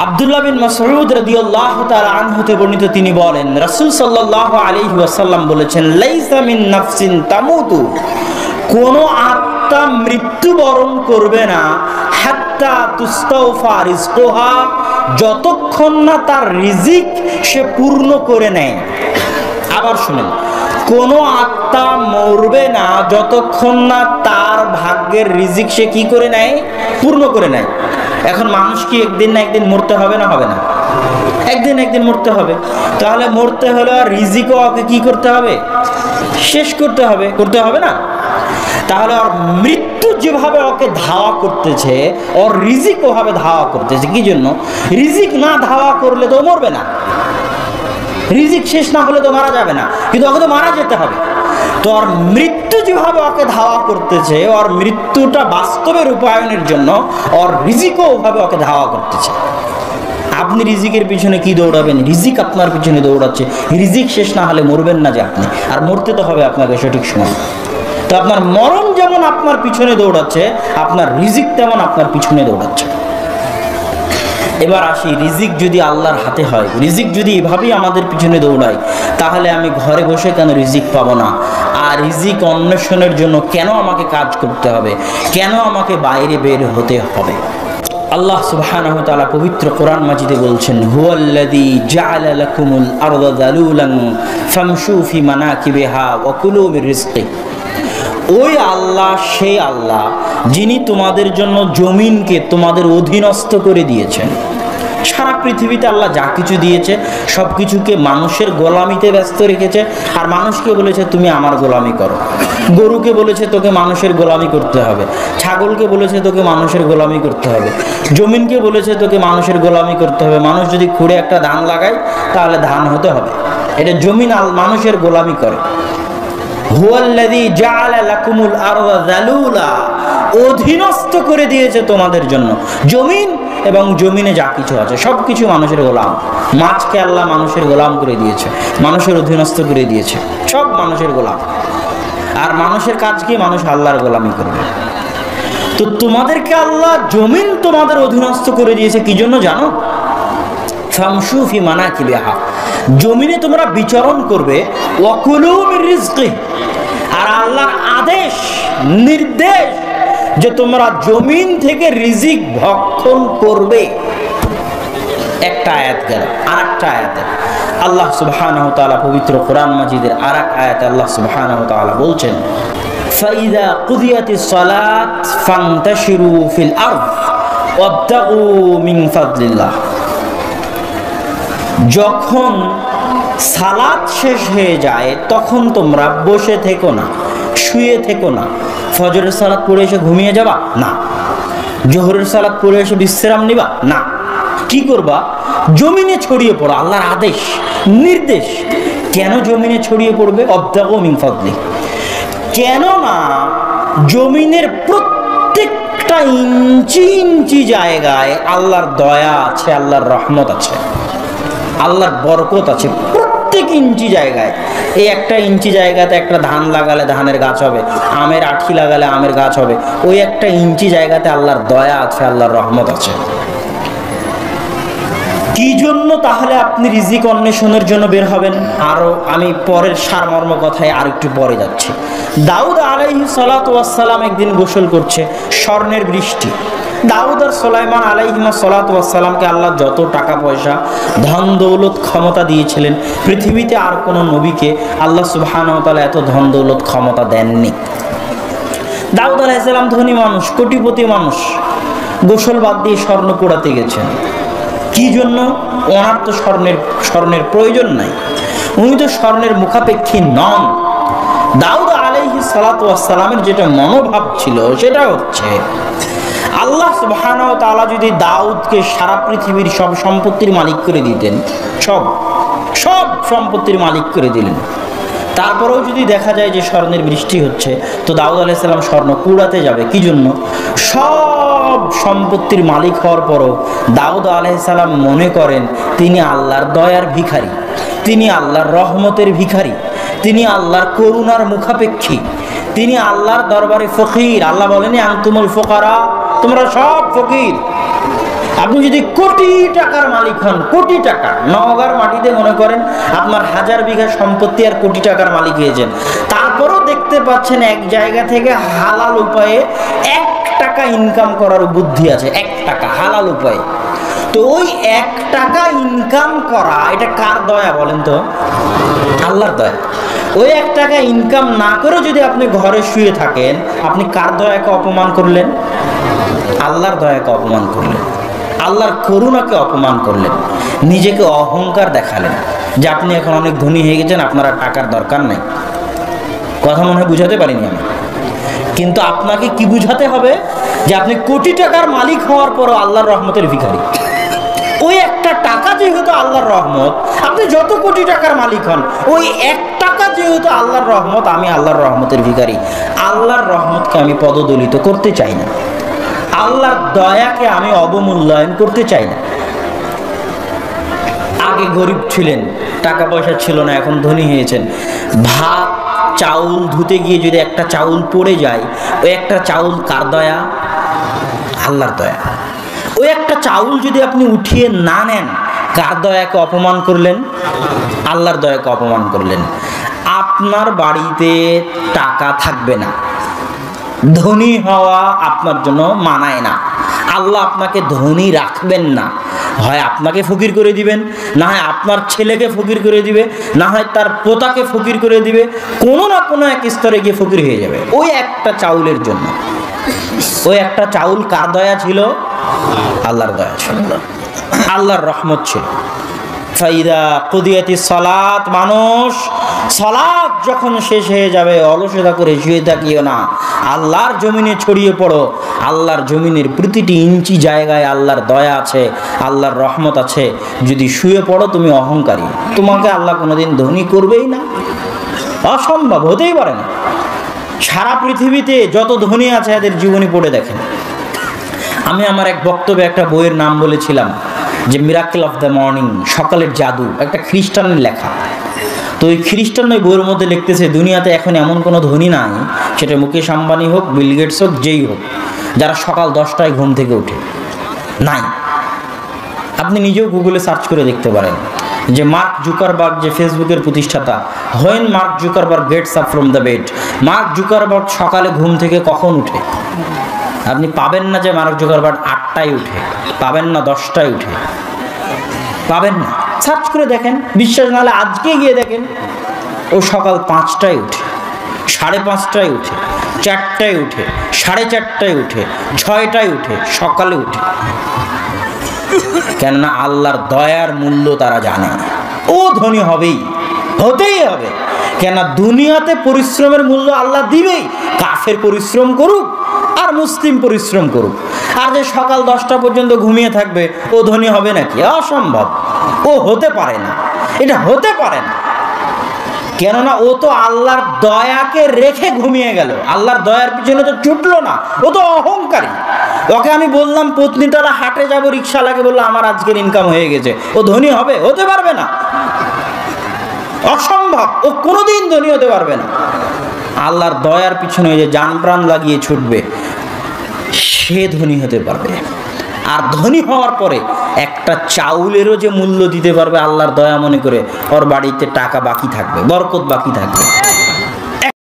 আব্দুল্লাহ বিন মাসউদ রাদিয়াল্লাহু তাআলা আনহু থেকে বর্ণিত, তিনি বলেন রাসূল সাল্লাল্লাহু আলাইহি ওয়াসাল্লাম বলেছেন, লাইসা মিন নাফসিন তামুতু, কোন আত্মা মৃত্যুবরণ করবে না, হাত্তা তুস্তাওফা রিজকুহা, যতক্ষণ না তার রিজিক সে পূর্ণ করে নেয়। আবার শুনেন, কোন আত্মা মরবে না যতক্ষণ না তার ভাগ্যের রিজিক সে কি করে নেয়, পূর্ণ করে নেয়। এখন মানুষ কি একদিন না একদিন মরতে হবে না, হবে না? একদিন একদিন মরতে হবে। তাহলে মরতে হলে রিজিকও ওকে কি করতে হবে, শেষ করতে হবে, করতে হবে না? তাহলে ওর মৃত্যু যেভাবে ওকে ধাওয়া করতেছে, ওর রিজিক ওভাবে ধাওয়া করতেছে। কি জন্য? রিজিক না ধাওয়া করলে তো মরবে না, রিজিক শেষ না হলে তো মারা যাবে না, কিন্তু ওকে তো মারা যেতে হবে। তো ওর মৃত্যু যেভাবে ওকে ধাওয়া করতেছে, ওর মৃত্যুটা বাস্তবে রূপায়ণের জন্য ওর রিজিকও ওভাবে ওকে ধাওয়া করতেছে। আপনি রিজিকের পিছনে কি দৌড়াবেন? রিজিক আপনার পিছনে দৌড়াচ্ছে। রিজিক শেষ না হলে মরবেন না যে আপনি, আর মরতে তো হবে আপনাকে সঠিক সময়। তো আপনার মরণ যেমন আপনার পিছনে দৌড়াচ্ছে, আপনার রিজিক তেমন আপনার পিছনে দৌড়াচ্ছে। এবার আসি, রিজিক যদি আল্লাহর হাতে হয়, রিজিক যদি এভাবেই আমাদের পিছনে দৌড়ায়, তাহলে আমি ঘরে বসে কেন রিজিক পাবো না? আর রিজিক অন্বেষণের জন্য কেন আমাকে কাজ করতে হবে? কেন আমাকে বাইরে বের হতে হবে? আল্লাহ সুবহানাহু ওয়া তাআলা পবিত্র কোরআন মাজিদে বলছেন, হুয়াল্লাযী জাআলা লাকুমুল আরদা যালুলান ফামশু ফি মানাকিবিহা ওয়া কুলু মির রিজকি। ওই আল্লাহ, সেই আল্লাহ যিনি তোমাদের জন্য জমিনকে তোমাদের অধীনস্থ করে দিয়েছেন। সারা পৃথিবীতে আল্লাহ যা কিছু দিয়েছে সব কিছুকে মানুষের গোলামিতে ব্যস্ত রেখেছে। আর মানুষকে বলেছে তুমি আমার গোলামি করো। গরুকে বলেছে তোকে মানুষের গোলামি করতে হবে, ছাগলকে বলেছে তোকে মানুষের গোলামি করতে হবে, জমিনকে বলেছে তোকে মানুষের গোলামি করতে হবে। মানুষ যদি খুঁড়ে একটা ধান লাগায় তাহলে ধান হতে হবে। এটা জমিন মানুষের গোলামি করে। হুয়াল্লাযী জাআলা লাকুমুল আরদা যালুলা, অধীনস্থ করে দিয়েছে তোমাদের জন্য জমিন, এবং জমিনে যা কিছু আছে সব কিছু মানুষের গোলাম। মাছকে আল্লাহ মানুষের গোলাম করে দিয়েছে, মানুষের অধীনস্থ করে দিয়েছে, সব মানুষের গোলাম। আর মানুষের কাজ কি? মানুষ আল্লাহর গোলামি করবে। তো তোমাদেরকে আল্লাহ জমিন তোমাদের অধীনস্থ করে দিয়েছে কি জন্য জানো? ফামশু ফি মানাকিবিহা, জমিনে তোমরা বিচরণ করবে, ওয়া কুলু মির রিজকি, আর আল্লাহর আদেশ নির্দেশ যে তোমরা জমিন থেকে রিজিক ভক্ষণ করবে। একটা আয়াত গেল। আরেকটা আয়াতে আল্লাহ সুবহানাহু ওয়া তাআলা পবিত্র কোরআন মাজিদের আরেক আয়াতে আল্লাহ সুবহানাহু ওয়া তাআলা বলছেন, ফাইযা কুদিয়াতিস সালাত ফান্তাশিরু ফিল আরদ ওয়াবতাগু মিন ফাদলিল্লাহ। যখন সালাত শেষ হয়ে যায় তখন তোমরা বসে থেকো না, শুয়ে থেকো না। ফজরের সালাত পড়ে এসে ঘুমিয়ে যাবা না, জোহরের সালাত পড়ে এসে বিশ্রাম নিবা না। কি করবা? জমিনে ছড়িয়ে পড়ো। আল্লাহর আদেশ নির্দেশ। কেন জমিনে ছড়িয়ে পড়বে? ওয়াবতাগু মিন ফাদলি, কেননা জমিনের প্রত্যেকটা ইঞ্চি ইঞ্চি জায়গায় আল্লাহর দয়া আছে, আল্লাহর রহমত আছে, আল্লাহর বরকত আছে। প্রত্যেক ইঞ্চি জায়গায়, এই একটা ইঞ্চি জায়গাতে একটা ধান লাগালে ধানের গাছ হবে, আমের আঠি লাগালে আমের গাছ হবে। ওই একটা ইঞ্চি জায়গাতে আল্লাহর দয়া আছে, আল্লাহর রহমত আছে। কি জন্য তাহলে আপনি রিজিক অন্বেষণের জন্য বের হবেন? আরো আমি পরের সারমর্ম কথায় আর একটু পরে যাচ্ছি। দাউদ আলাইহিস সালাতু ওয়াস সালাম একদিন গোসল করছে, স্বর্ণের বৃষ্টি। দাউদ আর সুলাইমান আলাইহিমা সালাতু ওয়াস সালামকে আল্লাহ যত টাকা পয়সা, ধন দৌলত, ক্ষমতা দিয়েছিলেন, পৃথিবীতে আর কোনো নবীকে আল্লাহ সুবহানাহু ওয়া তাআলা এত ধন দৌলত ক্ষমতা দেননি। দাউদ আলাইহিস সালাম ধনী মানুষ, কোটিপতি মানুষ, গোসল বাদ দিয়ে স্বর্ণ পোড়াতে গেছেন। কি জন্য? ওনার তো স্বর্ণের প্রয়োজন নাই, উনি তো স্বর্ণের মুখাপেক্ষী নন। দাউদ আলাইহিস সালাতু ওয়াস সালামের যেটা মনোভাব ছিল সেটা হচ্ছে, আল্লাহ সুবহানাহু ওয়া তাআলা যদি দাউদকে সারা পৃথিবীর সব সম্পত্তির মালিক করে দিতেন, সব সম্পত্তির মালিক করে দিলেন, তারপরেও যদি দেখা যায় যে স্বর্ণের বৃষ্টি হচ্ছে, তো দাউদ আলাইহিস সালাম স্বর্ণ কুড়াতে যাবে কি জন্য? সব সম্পত্তির মালিক হওয়ার পরও দাউদ আলাইহিস সালাম মনে করেন তিনি আল্লাহর দয়ার ভিখারি, তিনি আল্লাহর রহমতের ভিখারি, তিনি আল্লাহর করুণার মুখাপেক্ষী, তিনি আল্লাহর দরবারে ফকির। আল্লাহ বলেন আনতুমুল ফুকারা, তোমরা সব ফকির। আপনি যদি কোটি টাকার মালিক হন, কোটি টাকা, নওগাঁর মাটিতে মনে করেন আপনার 1000 বিঘা সম্পত্তি আর কোটি টাকার মালিক হয়েছেন, তারপরও দেখতে পাচ্ছেন এক জায়গা থেকে হালাল উপায়ে 1 টাকা ইনকাম করার বুদ্ধি আছে, 1 টাকা হালাল উপায়ে। তো ওই 1 টাকা ইনকাম করা, এটা কার দয়া বলেন তো? আল্লাহর দয়া। ওই 1 টাকা ইনকাম না করে যদি আপনি ঘরে শুয়ে থাকেন, আপনি কার দয়াকে অপমান করলেন? আল্লাহর দয়াকে অপমান করলেন, আল্লাহর করুণাকে অপমান করলেন, নিজেকে অহংকার দেখালেন যে আপনি এখন অনেক ধনী হয়ে গেছেন, আপনার আর টাকার দরকার নেই। কথা মনে হয় বুঝাতে পারিনি আমি। কিন্তু আপনাকে কি বুঝাতে হবে যে আপনি কোটি টাকার মালিক হওয়ার পরও আল্লাহর রহমতের ভিখারি। ওই 1 টাকা যেহেতু আল্লাহর রহমত, আপনি যত কোটি টাকার মালিক হন, ওই 1 টাকা যেহেতু আল্লাহর রহমত, আমি আল্লাহর রহমতের ভিখারি। আল্লাহর রহমতকে আমি পদদলিত করতে চাই না, আল্লাহর দয়াকে আমি অবমূল্যায়ন করতে চাই না। আগে গরিব ছিলেন, টাকা পয়সা ছিল না, এখন ধনী হয়েছেন। ভাত চাউল ধুতে গিয়ে যদি একটা চাউল পড়ে যায়, ওই একটা চাউল কার দয়া? আল্লাহর দয়া। ওই একটা চাউল যদি আপনি উঠিয়ে না নেন, কার দয়াকে অপমান করলেন? আল্লাহর দয়াকে অপমান করলেন। আপনার বাড়িতে টাকা থাকবে না, ধনী হওয়া আপনার জন্য মানায় না, আল্লাহ আপনাকে ধনী রাখবেন না। হয় আপনাকে ফকির করে দিবেন, না হয় আপনার ছেলেকে ফকির করে দিবে, না হয় তার পোতাকে ফকির করে দিবে, কোনো না কোনো এক স্তরে গিয়ে ফকির হয়ে যাবে ওই একটা চাউলের জন্য। ওই একটা চাউল কার দয়া ছিল? আল্লাহর দয়া ছিল, আল্লাহর রহমত ছিল। ফাইদা কুদিয়াতিস সালাত, মানুষ সালাত যখন শেষ হয়ে যাবে, অলসতা করে শুয়ে থাকিও না, আল্লাহর জমিনে ছড়িয়ে পড়ো। আল্লাহর জমিনের প্রতিটি ইঞ্চি জায়গায় আল্লাহর দয়া আছে, আল্লাহর রহমত আছে। যদি শুয়ে পড়ো তুমি অহংকারী, তোমাকে আল্লাহ কোনোদিন ধনী করবেই না, অসম্ভব, হতেই পারে না। সারা পৃথিবীতে যত ধনী আছে এদের জীবনী পড়ে দেখেন। আমি আমার এক বক্তব্যে একটা বইয়ের নাম বলেছিলাম যে মিরাকেল অফ দ্য মর্নিং, সকালের জাদু, একটা খ্রিস্টানের লেখা। তো ওই খ্রিস্টান ওই বইয়ের মধ্যে লিখতেছে দুনিয়াতে এখন এমন কোনো ধনী নাই, সেটা মুকেশ আম্বানি হোক, বিল গেটস হোক, যেই হোক, যারা সকাল 10টায় ঘুম থেকে ওঠে, নাই। আপনি নিজেও গুগলে সার্চ করে দেখতে পারেন যে মার্ক জুকারবার্গ, যে ফেসবুকের প্রতিষ্ঠাতা, when mark Zuckerberg gets up from the bed, mark Zuckerberg সকালে ঘুম থেকে কখন উঠে? আপনি পাবেন না যে মার্ক জুকারবার্গ 8টায় উঠে, পাবেন না 10টায় উঠে, পাবেন না। সার্চ করে দেখেন, বিশ্বাস না হলে আজকে গিয়ে দেখেন। ও সকাল 5টায় উঠে, 5:30টায় উঠে, 4টায় উঠে, 4:30টায় উঠে, 6টায় উঠে, সকালে উঠে। কেননা আল্লাহর দয়ার মূল্য তারা জানে, ও ধনী হবেই, হতেই হবে। কেন দুনিয়াতে পরিশ্রমের মূল্য আল্লাহ দিবেই, কাফের পরিশ্রম করুক আর মুসলিম পরিশ্রম করুক। আর যে সকাল 10টা পর্যন্ত ঘুমিয়ে থাকবে, ও ধনী হবে নাকি? অসম্ভব, ও হতে পারে না, এটা হতে পারে না। কেননা ও তো আল্লাহর দয়াকে রেখে ঘুমিয়ে গেল, আল্লাহর দয়ার পিছনে তো ছুটলো না, ও তো অহংকারী। ওকে আমি বললাম পত্নীতলা হাটে যাবো, রিক্সাওয়ালাকে বললো আমার আজকের ইনকাম হয়ে গেছে, ও ধনী হবে? হতে পারবে না, অসম্ভব, ও কোনোদিন ধনী হতে পারবে না। আল্লাহর দয়ার পিছনে যে জান প্রাণ লাগিয়ে ছুটবে, সে ধনী হতে পারবে। আর ধনী হওয়ার পরে একটা চাউলেরও যে মূল্য দিতে পারবে আল্লাহর দয়া মনে করে, ওর বাড়িতে টাকা বাকি থাকবে, বরকত বাকি থাকবে।